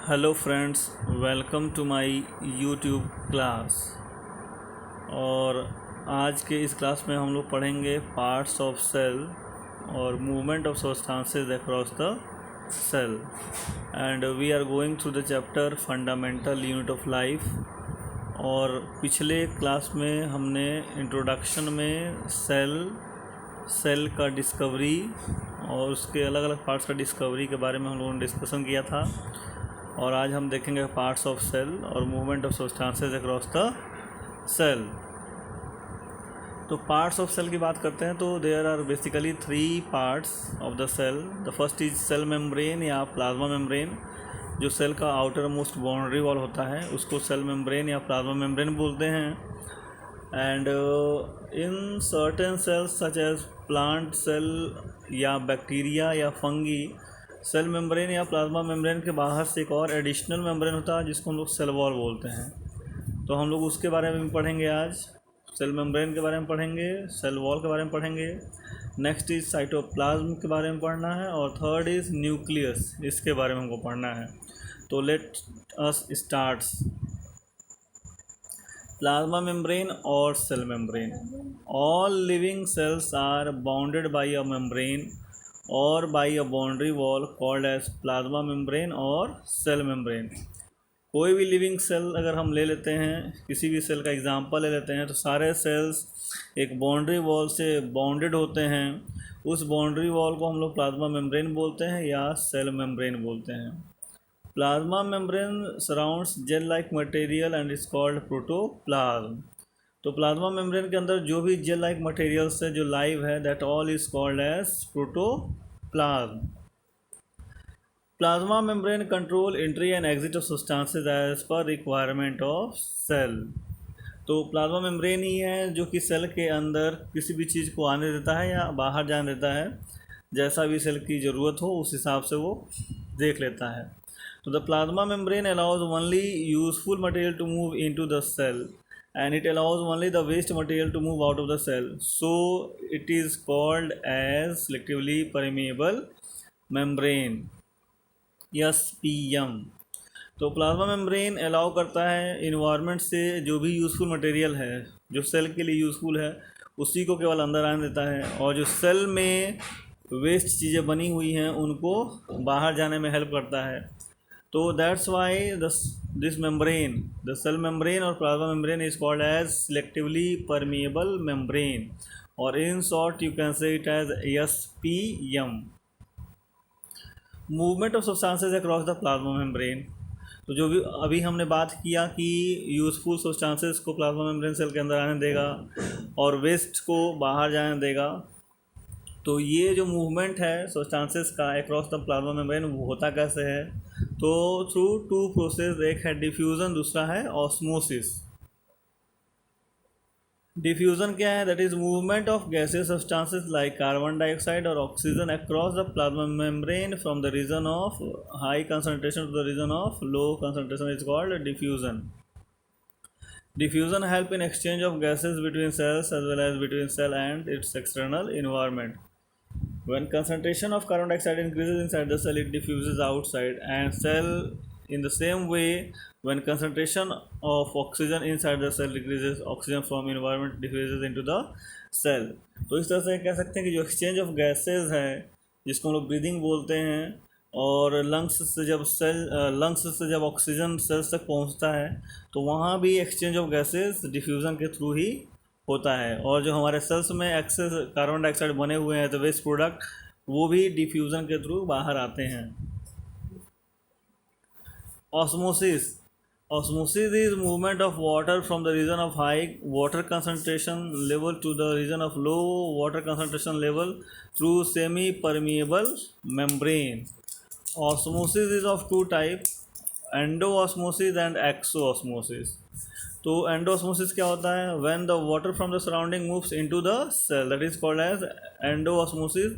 Hello friends, welcome to my YouTube class. और आज के इस क्लास में हम लोग पढ़ेंगे पार्ट्स ऑफ सेल और movement of substances across the cell. And we are going through the chapter fundamental unit of life. और पिछले क्लास में हमने इंट्रोडक्शन में सेल का डिस्कवरी और उसके अलग अलग पार्ट्स का डिस्कवरी के बारे में हम लोगों ने डिस्कशन किया था। और आज हम देखेंगे पार्ट्स ऑफ सेल और movement of substances across the cell. तो पार्ट्स ऑफ सेल की बात करते हैं तो there are basically 3 parts of the cell. The first is cell membrane या प्लाज्मा मेम्ब्रेन। जो सेल का आउटर मोस्ट बाउंड्री वॉल होता है उसको सेल मेम्ब्रेन या प्लाज्मा मेम्ब्रेन बोलते हैं। And in certain cells such as plant cell या बैक्टीरिया या फंगी, सेल मेम्ब्रेन या प्लाज्मा मेम्ब्रेन के बाहर से एक और एडिशनल मेम्ब्रेन होता है जिसको हम लोग सेल वॉल बोलते हैं। तो हम लोग उसके बारे में भी पढ़ेंगे आज। सेल मेम्ब्रेन के बारे में पढ़ेंगे, सेल वॉल के बारे में पढ़ेंगे। नेक्स्ट इज साइटोप्लाज्म के बारे में पढ़ना है और थर्ड इज न्यूक्लियस, इसके बारे में हमको पढ़ना है। तो let us start. Plasma membrane और cell membrane. All living cells are bounded by a membrane और by a boundary wall called as plasma membrane और सेल मेम्ब्रेन। कोई भी लिविंग सेल अगर हम ले लेते हैं, किसी भी सेल का एग्जांपल ले लेते हैं, तो सारे सेल्स एक बाउंड्री वॉल से बाउंडेड होते हैं। उस बाउंड्री वॉल को हम लोग प्लाज्मा मेम्ब्रेन बोलते हैं या सेल मेम्ब्रेन बोलते हैं। Plasma membrane surrounds gel like material and is called protoplasm. तो प्लाज्मा मेम्ब्रेन के अंदर जो भी जेल लाइक मटेरियल्स है जो लाइव है, that all is called as protoplasm. Plasma membrane control entry and exit of substances as पर requirement of cell. तो प्लाज्मा मेम्ब्रेन ही है जो कि सेल के अंदर किसी भी चीज़ को आने देता है या बाहर जाने देता है, जैसा भी सेल की ज़रूरत हो उस हिसाब से वो देख लेता है। तो the plasma membrane allows only useful material to move into the cell and it allows only the waste material to move out of the cell, so it is called as selectively permeable membrane, SPM। तो plasma membrane allow करता है environment से जो भी useful material है जो cell के लिए यूज़फुल है उसी को केवल अंदर आने देता है, और जो सेल में वेस्ट चीज़ें बनी हुई हैं उनको बाहर जाने में हेल्प करता है। तो that's why this membrane, the cell membrane और plasma membrane is called as selectively permeable membrane, और in short you can say it as SPM। Movement of substances across the plasma membrane. तो जो भी अभी हमने बात किया कि यूज़फुल सब्सटेंसेस को प्लाज्मा मेम्ब्रेन सेल के अंदर आने देगा और वेस्ट को बाहर जाने देगा। तो ये जो मूवमेंट है सब्सटेंसेस का अक्रॉस द प्लाज्मा मेम्ब्रेन वो होता कैसे है? तो थ्रू 2 प्रोसेस, एक है डिफ्यूज़न, दूसरा है ऑस्मोसिस। डिफ्यूज़न क्या है? That is movement of gases substances like carbon dioxide और oxygen across the plasma membrane from the region of high concentration to the region of low concentration is called diffusion. Diffusion help in exchange of gases between cells as well as between cell and its external environment. When concentration of carbon dioxide increases inside the cell, it diffuses outside and cell. In the same way, when concentration of oxygen inside the cell decreases, oxygen from environment diffuses into the cell. तो इस तरह से कह सकते हैं कि जो exchange of gases है जिसको हम लोग breathing बोलते हैं, और लंग्स से जब ऑक्सीजन सेल्स तक पहुंचता है तो वहाँ भी एक्सचेंज ऑफ गैसेस डिफ्यूज़न के थ्रू ही होता है। और जो हमारे सेल्स में एक्सेस कार्बन डाइऑक्साइड बने हुए हैं तो वेस्ट प्रोडक्ट वो भी डिफ्यूज़न के थ्रू बाहर आते हैं। Osmosis. Osmosis is movement of water from the region of high water concentration level to the region of low water concentration level through semi-permeable membrane. Osmosis is of 2 types, endoosmosis and exoosmosis। तो endoosmosis क्या होता है? When the water from the surrounding moves into the cell, that is called as endoosmosis।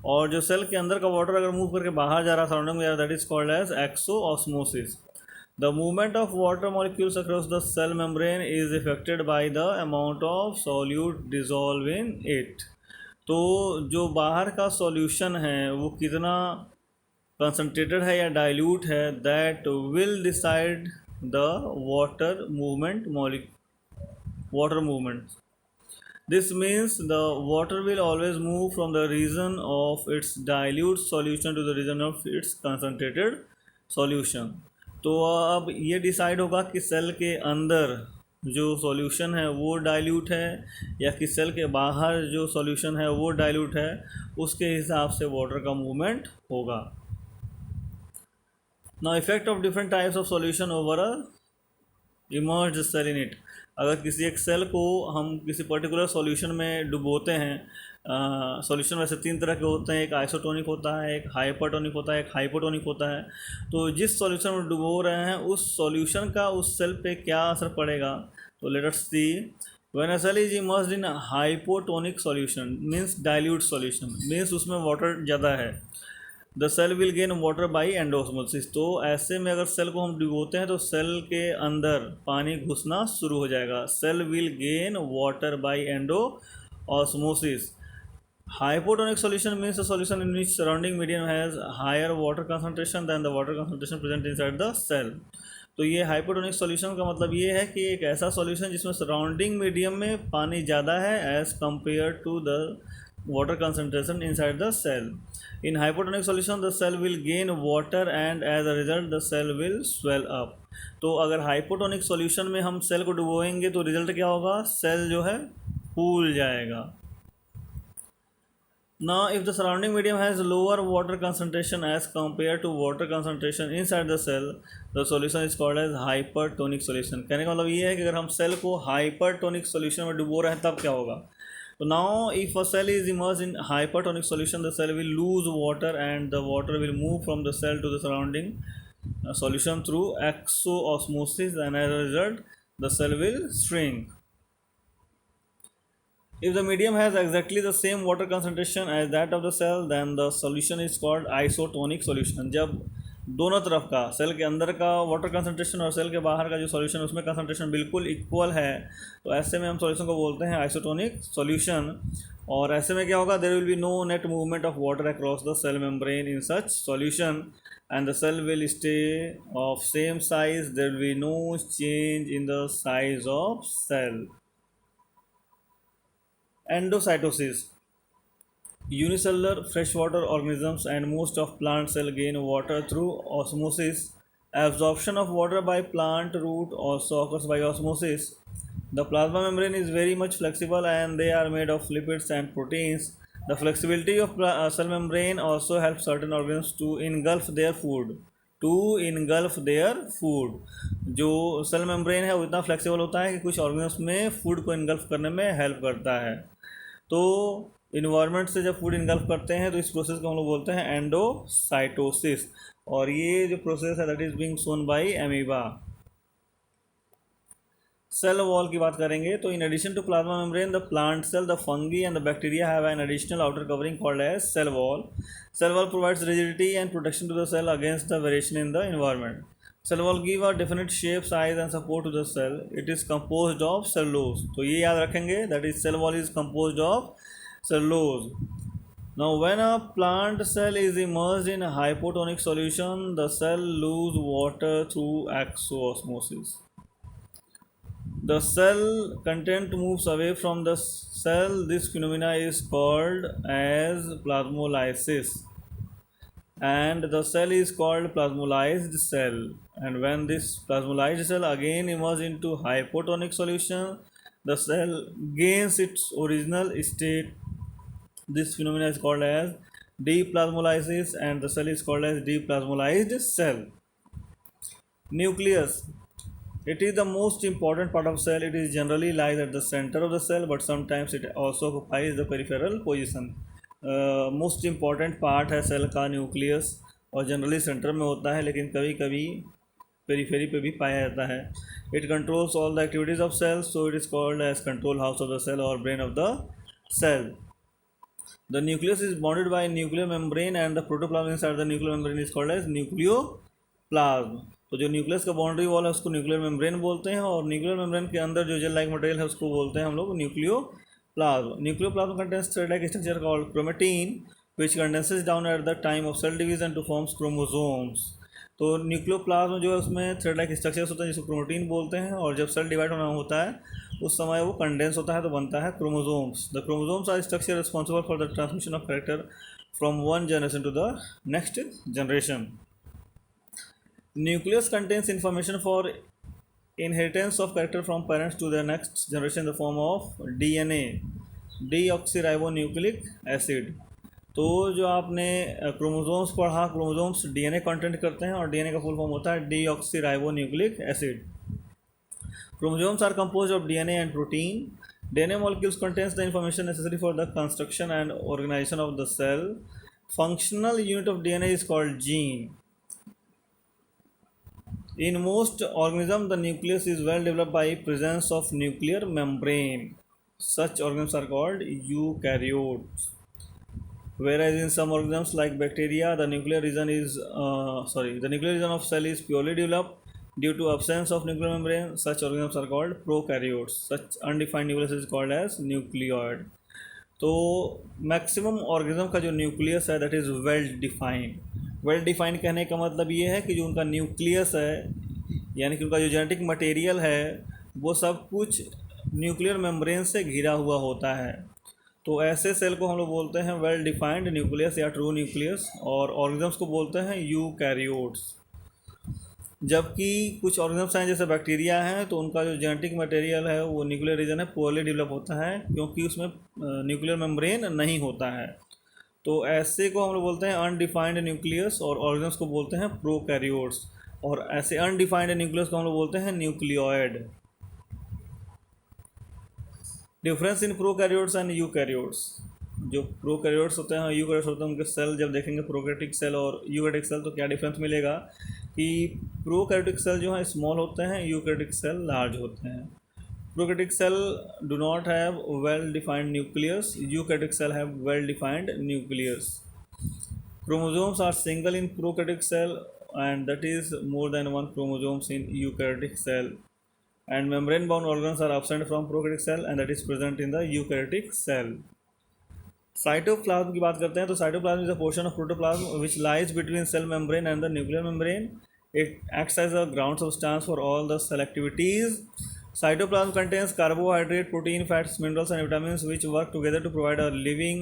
और जो cell के अंदर का water अगर मूव करके बाहर जा रहा है, सराउंडिंग में जा रहा है, that is called as exoosmosis। The movement of water molecules across the cell membrane is affected by the amount of solute dissolved in it। तो जो बाहर का सॉल्यूशन है वो कितना कंसनट्रेटेड है या डाइल्यूट है, that will decide the water movement water movement. This means the water will always move from the region of its dilute solution to the region of its concentrated solution. तो अब ये decide होगा कि cell के अंदर जो solution है वो डाइल्यूट है या कि सेल के बाहर जो सॉल्यूशन है वो डाइल्यूट है, उसके हिसाब से वाटर का मूवमेंट होगा. Now effect of different types of solution over a immerse cell in it. अगर किसी एक सेल को हम किसी पर्टिकुलर सॉल्यूशन में डुबोते हैं, सॉल्यूशन वैसे 3 तरह के होते हैं, एक आइसोटोनिक होता है, एक हाइपरटोनिक होता है, एक हाइपोटोनिक होता है. तो जिस सॉल्यूशन में डुबो रहे हैं उस सॉल्यूशन का उस सेल पे क्या असर पड़ेगा, तो let us see. When a cell is immersed in hypotonic solution means dilute solution, means उसमें वाटर ज़्यादा है. The cell will gain water by endosmosis. तो ऐसे में अगर सेल को हम डुबोते हैं तो सेल के अंदर पानी घुसना शुरू हो जाएगा. Cell will gain water by endosmosis. Hypotonic solution means a solution in which surrounding medium has higher water concentration than the water concentration present inside the cell. तो ये हाइपोटोनिक सॉल्यूशन का मतलब ये है कि एक ऐसा सॉल्यूशन जिसमें सराउंडिंग मीडियम में पानी ज़्यादा है as compare to the water concentration inside the cell. In hypotonic solution the cell will gain water and as a result the cell will swell up. तो अगर हाइपोटोनिक सॉल्यूशन में हम cell को डुबोएंगे तो रिजल्ट क्या होगा, सेल जो है फूल जाएगा. Now if the surrounding medium has lower water concentration as compared to water concentration inside the cell, the solution is called as hypertonic solution. कहने का मतलब ये है कि अगर हम सेल को हाइपरटोनिक सॉल्यूशन में डुबो रहे हैं तब क्या होगा. So now if a cell is immersed in hypertonic solution, the cell will lose water and the water will move from the cell to the surrounding solution through exoosmosis, and as a result the cell will shrink. If the medium has exactly the same water concentration as that of the cell, then the solution is called isotonic solution. जब दोनों तरफ का, cell के अंदर का water concentration और cell के बाहर का जो सॉल्यूशन उसमें कंसंट्रेशन बिल्कुल इक्वल है, तो ऐसे में हम सॉल्यूशन को बोलते हैं आइसोटोनिक सॉल्यूशन. और ऐसे में क्या होगा, there will be no net movement of water across the cell membrane in such solution and the cell will stay of same size. There will be no change in the size of cell. Endocytosis. Unicellular freshwater organisms and most of plant cell gain water through osmosis. Absorption of water by plant root also occurs by osmosis. The plasma membrane is very much flexible and they are made of lipids and proteins. The flexibility of cell membrane also helps certain organisms to engulf their food. जो cell membrane है वो इतना flexible होता है कि कुछ organism में food को इनगल्फ करने में हेल्प करता है. तो इन्वायरमेंट से जब फूड इनगल्फ करते हैं तो इस प्रोसेस को हम लोग बोलते हैं एंडोसाइटोसिस. और ये जो प्रोसेस है that is being shown by amoeba. Cell wall की बात करेंगे तो in addition to plasma membrane the plant cell, the fungi and the bacteria have an additional outer covering called as cell wall. Cell wall provides rigidity and protection to the cell against the variation in the environment. Cell wall give a definite shape, size and support to the cell. It is composed of cellulose. तो ये याद रखेंगे, that is cell wall is composed of cellulose. Now when a plant cell is immersed in a hypotonic solution, the cell lose water through exoosmosis. The cell content moves away from the cell. This phenomena is called as plasmolysis, and the cell is called plasmolyzed cell. And when this plasmolyzed cell again emerges into hypotonic solution, the cell gains its original state. This phenomena is called as deplasmolysis, and the cell is called as deplasmolyzed cell. Nucleus. It is the most important part of cell. It is generally lies at the center of the cell, but sometimes it also occupies the peripheral position. Most important part है cell का nucleus, और generally centre में होता है, लेकिन कभी कभी periphery पे भी पाया जाता है. It controls all the activities of cells, so it is called as control house of the cell और brain of the cell. The nucleus is bounded by nuclear membrane and the protoplasm inside the nuclear membrane is called as nucleoplasm. तो जो nucleus का boundary wall है उसको nuclear membrane बोलते हैं, और nuclear membrane के अंदर जो जेल लाइक मटेरियल है उसको बोलते हैं हम लोग nucleoplasm. Nucleoplasm contains thread like structure called chromatin. which condenses down at the time of cell division to forms chromosomes. तो न्यूक्लियोप्लाज्म जो है उसमें थ्रेड लाइक स्ट्रक्चर्स होता है जिसको क्रोमैटिन बोलते हैं, और जब सेल डिवाइड होना होता है उस समय वो कंडेंस होता है तो बनता है chromosomes. The chromosomes are structure responsible for the transmission of character from one generation to the next generation. Nucleus contains information for inheritance of character from parents to the next generation in the form of DNA, deoxyribonucleic acid. तो जो आपने chromosomes पढ़ा, chromosomes DNA content करते हैं और DNA का full form होता है deoxyribonucleic acid. Chromosomes are composed of DNA and protein. DNA molecules contains the information necessary for the construction and organization of the cell. Functional unit of DNA is called gene. In most organisms, the nucleus is well developed by presence of nuclear membrane. Such organisms are called eukaryotes. Whereas in some organisms like bacteria, the nuclear region of cell is purely developed due to absence of nuclear membrane. Such organisms are called prokaryotes. Such undefined nucleus is called as nucleoid. तो maximum organism का जो nucleus है that is well defined. Well defined कहने का मतलब ये है कि जो उनका न्यूक्लियस है यानी कि उनका जो जेनेटिक मटेरियल है वो सब कुछ न्यूक्लियर मेम्ब्रेन से घिरा हुआ होता है. तो ऐसे सेल को हम लोग बोलते हैं वेल डिफाइंड न्यूक्लियस या ट्रू न्यूक्लियस, और ऑर्गेनिजम्स को बोलते हैं यूकैरियोट्स. जबकि कुछ ऑर्गेनिजम्स हैं जैसे बैक्टीरिया हैं तो उनका जो जेनेटिक मटेरियल है वो न्यूक्लियर रीजन है पोअरली डेवलप होता है क्योंकि उसमें न्यूक्लियर मेम्ब्रेन नहीं होता है. तो ऐसे को हम लोग बोलते हैं अनडिफाइंड न्यूक्लियस, और ऑर्गेनिजम्स को बोलते हैं प्रोकैरियोट्स, और ऐसे अनडिफाइंड न्यूक्लियस को हम लोग बोलते हैं nucleoid. Difference in prokaryotes and eukaryotes. जो प्रोकैरियोट्स होते हैं यूकैरियोट्स होते हैं उनके सेल जब देखेंगे प्रोकैरियोटिक सेल और यूकैरियोटिक सेल तो क्या डिफरेंस मिलेगा कि प्रोकैरियोटिक सेल जो है स्मॉल होते हैं, यूकैरियोटिक सेल लार्ज होते हैं. Prokaryotic cell do not have well defined nucleus, eukaryotic cell have well defined nucleus. Chromosomes are single in prokaryotic cell and that is more than one chromosomes in eukaryotic cell, and membrane bound organs are absent from prokaryotic cell and that is present in the eukaryotic cell. Cytoplasm की बात करते हैं तो cytoplasm is a portion of protoplasm which lies between cell membrane and the nuclear membrane. It acts as a ground substance for all the cell activities. Cytoplasm contains carbohydrate, protein, fats, minerals and vitamins which work together to provide a living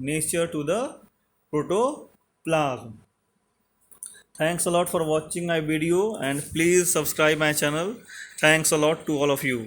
nature to the protoplasm. Thanks a lot for watching my video and please subscribe my channel. Thanks a lot to all of you.